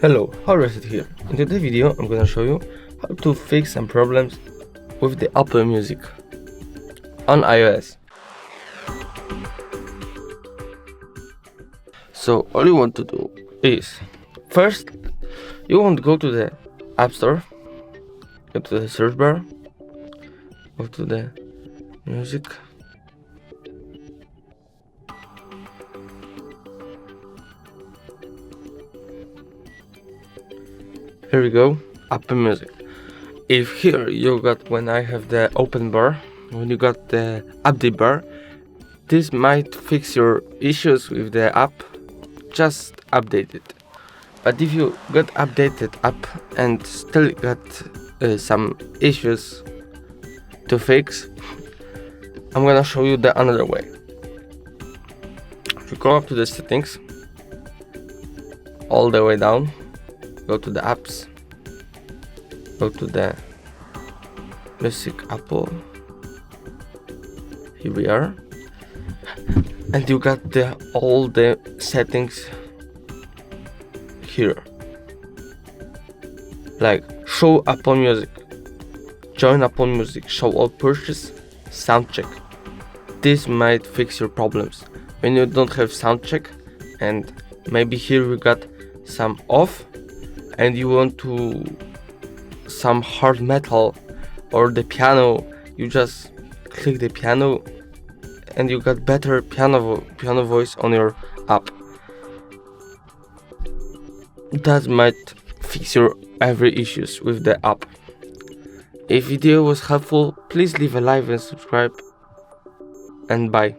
Hello, Harvest here. In today's video I'm gonna show you how to fix some problems with the Apple Music on iOS. So all you want to do is, first you want to go to the App Store, go to the search bar, go to the music, here we go, Apple Music. If here you got, when I have the open bar, when you got the update bar, this might fix your issues with the app, just update it. But if you got updated app and still got some issues to fix, I'm gonna show you the another way. If you go up to the settings, all the way down, go to the apps, go to the Music Apple, here we are, and you got all the settings here, like show Apple Music, join Apple Music, show all purchase, sound check. This might fix your problems when you don't have sound check, and maybe here we got some off and you want to some hard metal or the piano, you just click the piano and you got better piano voice on your app. That might fix your every issues with the app. If video was helpful, please leave a like and subscribe, and bye.